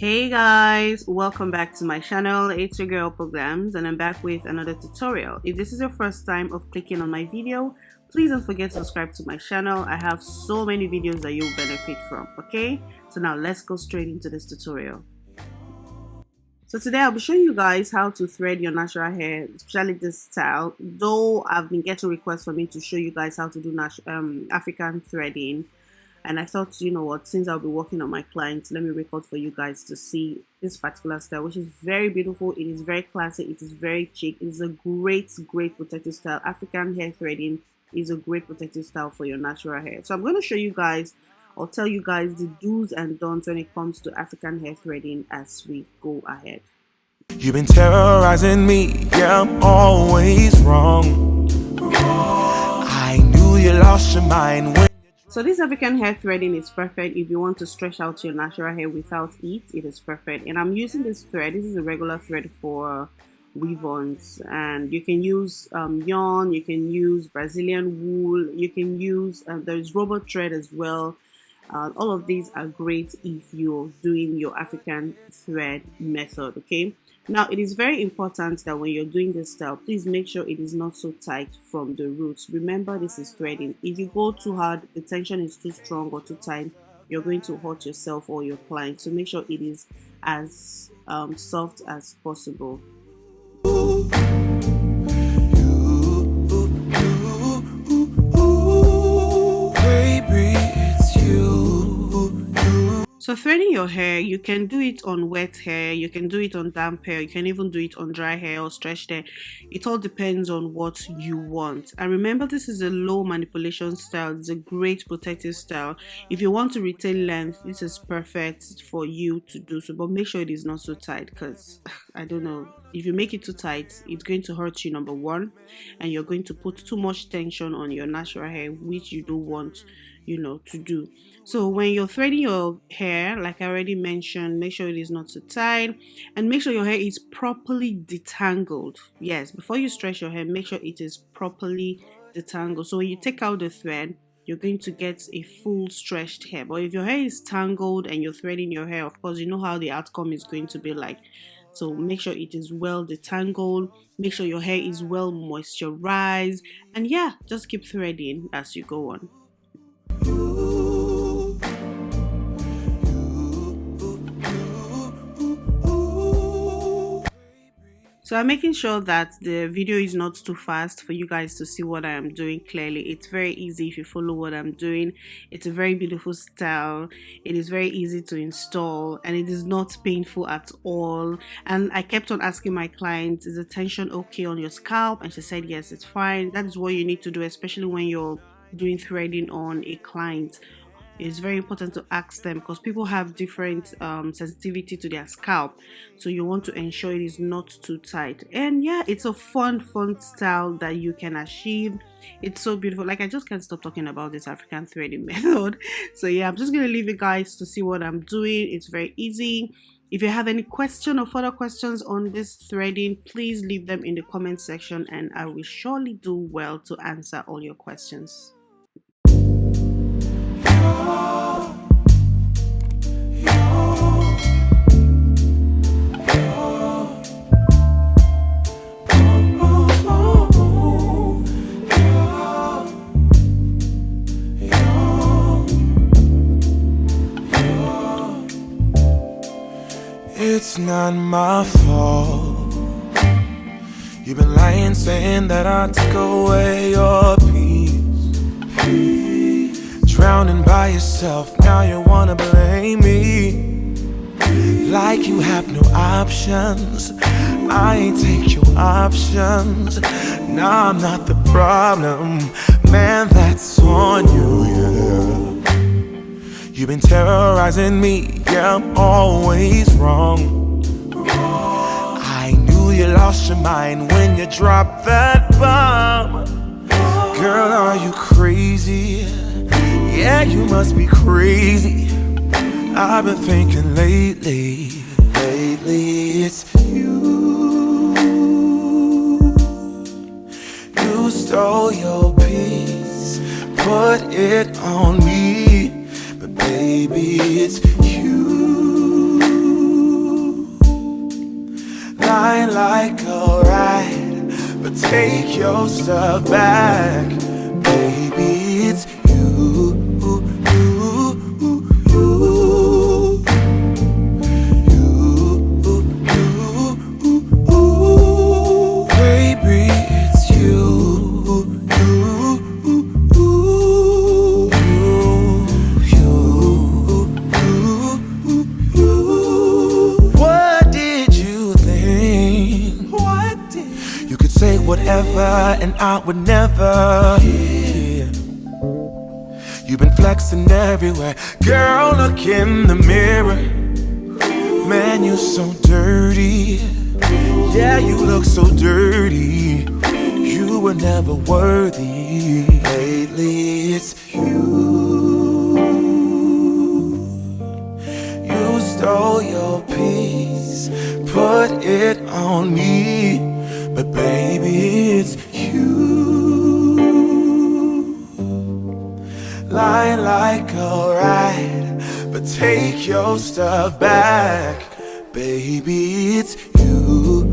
Hey guys, welcome back to my channel. It's your girl Programs and I'm back with another tutorial. If this is your first time of clicking on my video, please don't forget to subscribe to my channel. I have so many videos that you'll benefit from. Okay, so now let's go straight into this tutorial. So today I'll be showing you guys how to thread your natural hair, especially this style. Though I've been getting requests for me to show you guys how to do African threading, and I thought, you know what, since I'll be working on my clients, let me record for you guys to see this particular style, which is very beautiful. It is very classic. It is very chic. It is a great protective style. African hair threading is a great protective style for your natural hair. So I'm going to show you guys or tell you guys the do's and don'ts when it comes to African hair threading as we go ahead. You've been terrorizing me, yeah, I'm always wrong. I knew you lost your mind when... So this African hair threading is perfect if you want to stretch out your natural hair without it. It is perfect, and I'm using this thread. This is a regular thread for weave-ons, and you can use yarn, you can use Brazilian wool, you can use there's robot thread as well. All of these are great if you're doing your African thread method. Okay, now it is very important that when you're doing this style, please make sure it is not so tight from the roots. Remember, this is threading. If you go too hard, the tension is too strong or too tight, you're going to hurt yourself or your client. So make sure it is as soft as possible. So threading your hair, you can do it on wet hair, you can do it on damp hair, you can even do it on dry hair or stretched hair. It all depends on what you want. And remember, this is a low manipulation style. It's a great protective style. If you want to retain length, this is perfect for you to do so, but make sure it is not so tight, because I don't know, if you make it too tight, it's going to hurt you, number one, and you're going to put too much tension on your natural hair, which you don't want, you know, to do. So when you're threading your hair, like I already mentioned, make sure it is not too tight, and make sure your hair is properly detangled. Yes, before you stretch your hair, make sure it is properly detangled. So when you take out the thread, you're going to get a full stretched hair. But if your hair is tangled and you're threading your hair, of course, you know how the outcome is going to be like. So make sure it is well detangled, make sure your hair is well moisturized, and yeah, just keep threading as you go on. So I'm making sure that the video is not too fast for you guys to see what I am doing clearly. It's very easy if you follow what I'm doing. It's a very beautiful style. It is very easy to install and it is not painful at all. And I kept on asking my clients, is the tension okay on your scalp? And she said, yes, it's fine. That is what you need to do, especially when you're doing threading on a client. It's very important to ask them because people have different sensitivity to their scalp, so you want to ensure it is not too tight. And yeah, it's a fun style that you can achieve. It's so beautiful. Like, I just can't stop talking about this African threading method. So yeah, I'm just gonna leave you guys to see what I'm doing. It's very easy. If you have any question or further questions on this threading, please leave them in the comment section and I will surely do well to answer all your questions. It's not my fault. You've been lying, saying that I took away your peace. Drowning by yourself, now you wanna blame me. Like you have no options. I ain't take your options. Now I'm not the problem, man, that's on you, yeah. You've been terrorizing me, yeah, I'm always wrong. I knew you lost your mind when you dropped that bomb. Girl, are you crazy? Yeah, you must be crazy. I've been thinking lately it's you. You stole your peace, put it on me. But baby, it's you. Lying like alright, but take your stuff back. Baby, it's you. Whatever, and I would never hear. You've been flexing everywhere. Girl, look in the mirror. Man, you're so dirty. Yeah, you look so dirty. You were never worthy. Lately, it's you. You stole your peace, put it on me. But baby, it's you. Lying like alright, but take your stuff back. Baby, it's you.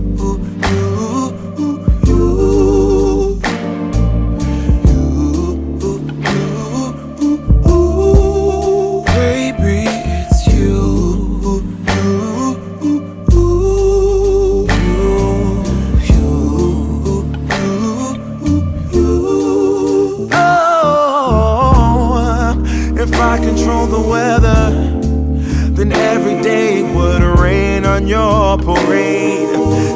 Control the weather, then every day would rain on your parade.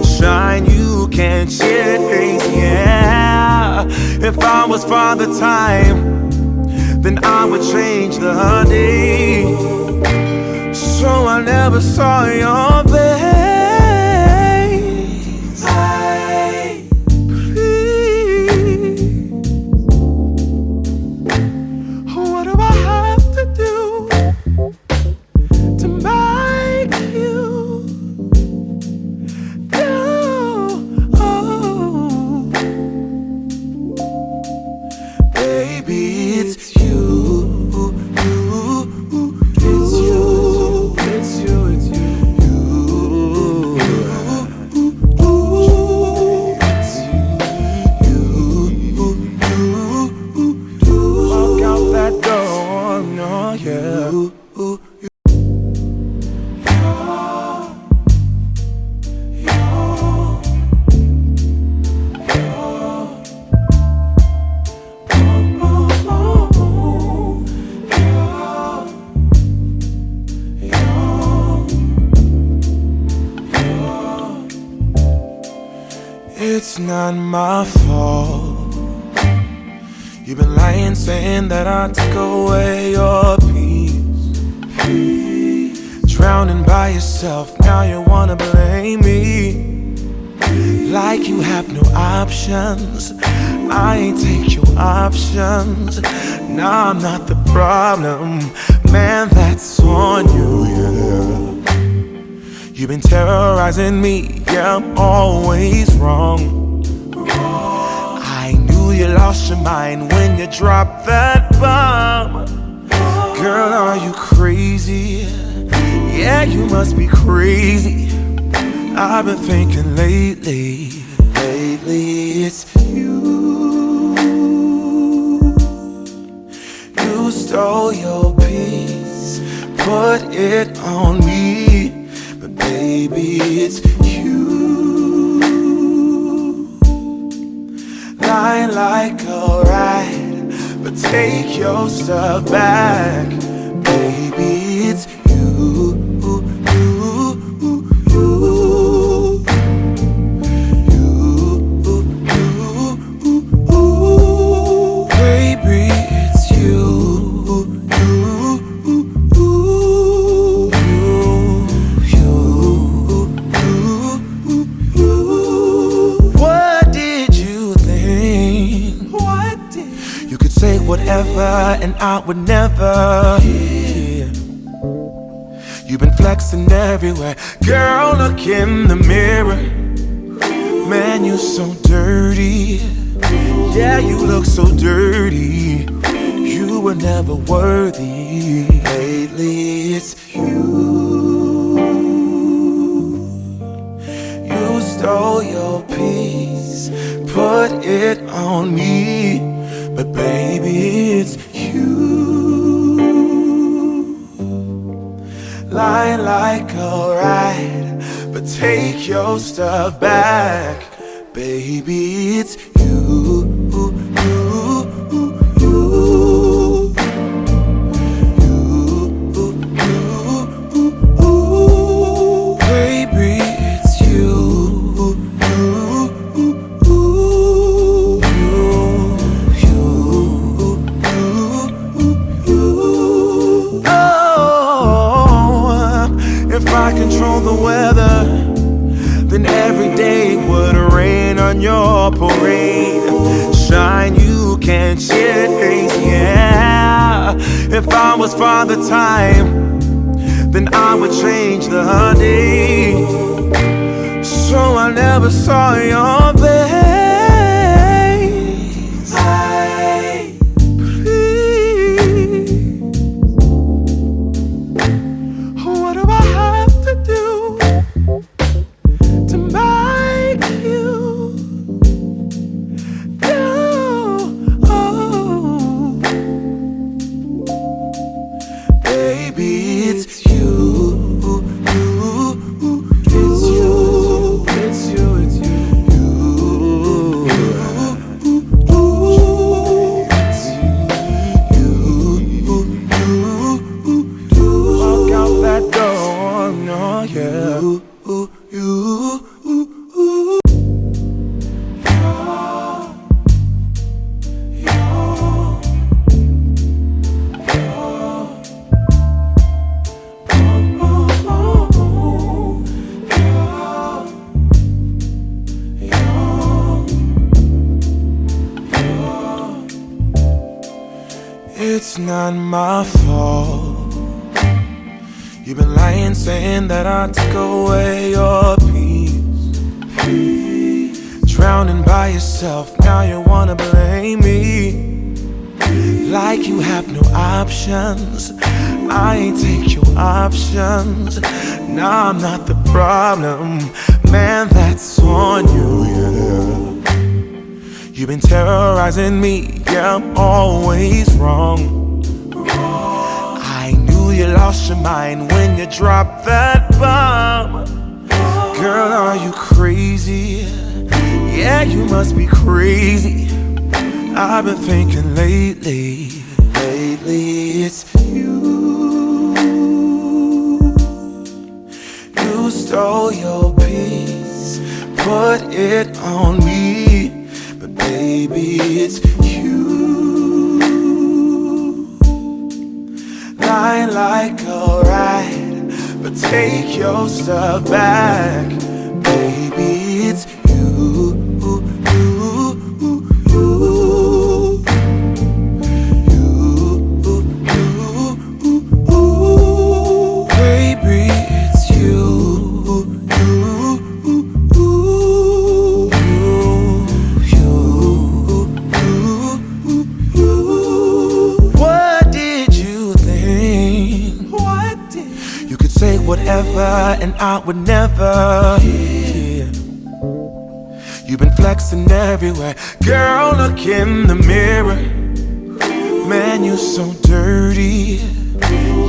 Shine, you can't shade, yeah. If I was Father Time, then I would change the day, so I never saw your face. It's not my fault. You've been lying, saying that I took away your peace. Drowning by yourself, now you wanna blame me. Like you have no options. I ain't take your options. Nah, I'm not the problem. Man, that's on you, yeah. You've been terrorizing me, yeah, I'm always wrong. I knew you lost your mind when you dropped that bomb. Girl, are you crazy? Yeah, you must be crazy. I've been thinking lately, it's you. You stole your peace, put it on me. Baby, it's you. Lying like alright, but take your stuff back. Baby, it's you. Whatever, and I would never hear. You've been flexing everywhere. Girl, look in the mirror. Man, you're so dirty. Yeah, you look so dirty. You were never worthy. Lately, it's you. You stole your peace, put it on me, but baby, it's you. Lying like a ride, but take your stuff back, baby, it's you. Control the weather, then every day would rain on your parade. Shine, you can't change, yeah. If I was Father Time, then I would change the day, so I never saw your face. It's not my fault. You've been lying, saying that I took away your peace. Drowning by yourself, now you wanna blame me. Like you have no options. I ain't take your options. Now I'm not the problem, man, that's on you, yeah. You've been terrorizing me, yeah, I'm always wrong. I knew you lost your mind when you dropped that bomb. Girl, are you crazy? Yeah, you must be crazy. I've been thinking lately it's you. You stole your peace, put it on me, but baby, it's you. Lying like a ride, but take your stuff back, baby, it's you. Whatever, and I would never hear. You've been flexing everywhere. Girl, look in the mirror. Man, you so dirty.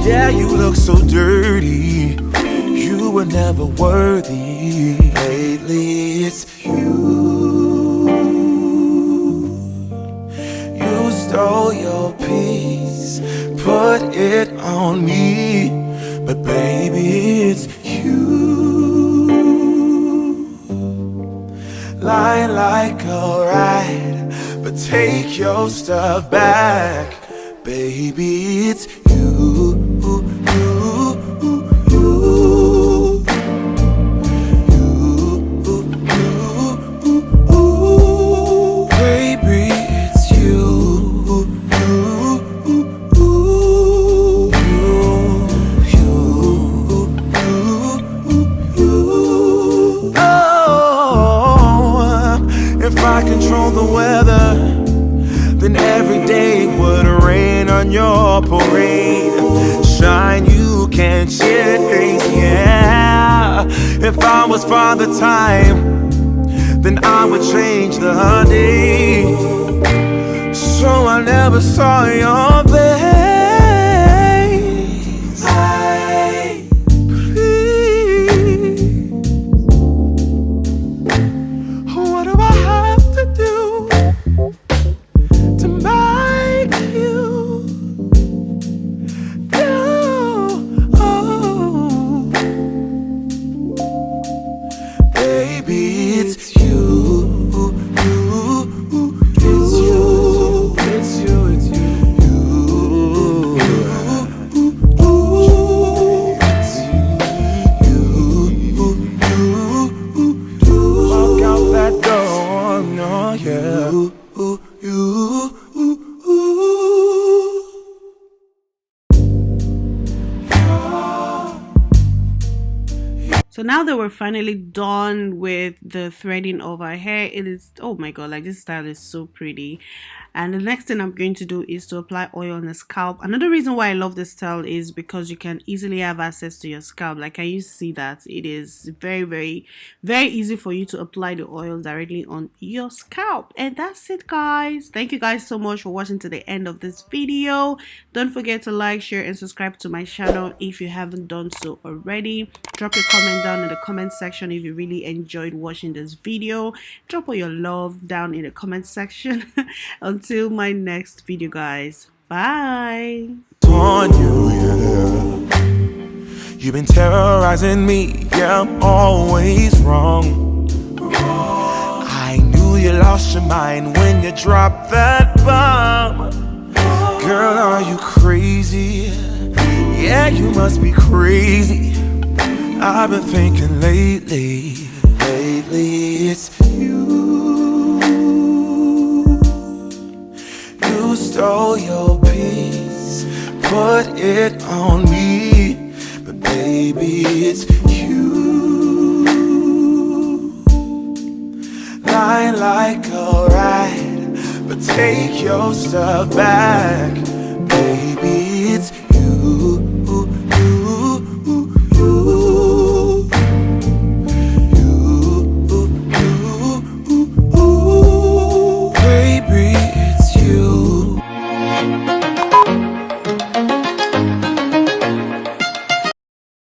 Yeah, you look so dirty. You were never worthy. Lately, it's you. You stole your peace, put it on me, but baby, it's you. Lying like a ride, but take your stuff back, baby, it's you. Control the weather, then every day would rain on your parade. Shine, you can't change, yeah. If I was Father Time, then I would change the day. So I never saw your face. Please, what do I have to do to make you do? Oh, baby, it's you. So now that we're finally done with the threading of our hair, it is, oh my god, like this style is so pretty. And the next thing I'm going to do is to apply oil on the scalp. Another reason why I love this style is because you can easily have access to your scalp. Like, can you see that? It is very, very, very easy for you to apply the oil directly on your scalp. And that's it, guys. Thank you guys so much for watching to the end of this video. Don't forget to like, share, and subscribe to my channel if you haven't done so already. Drop your comment down in the comment section if you really enjoyed watching this video. Drop all your love down in the comment section. Until my next video, guys. Bye. On you, yeah. You've been terrorizing me, yeah, I'm always wrong. I knew you lost your mind when you dropped that bomb. Girl, are you crazy? Yeah, you must be crazy. I've been thinking lately it's you. You stole your peace, put it on me, but baby, it's you. Lying like a rat, but take your stuff back.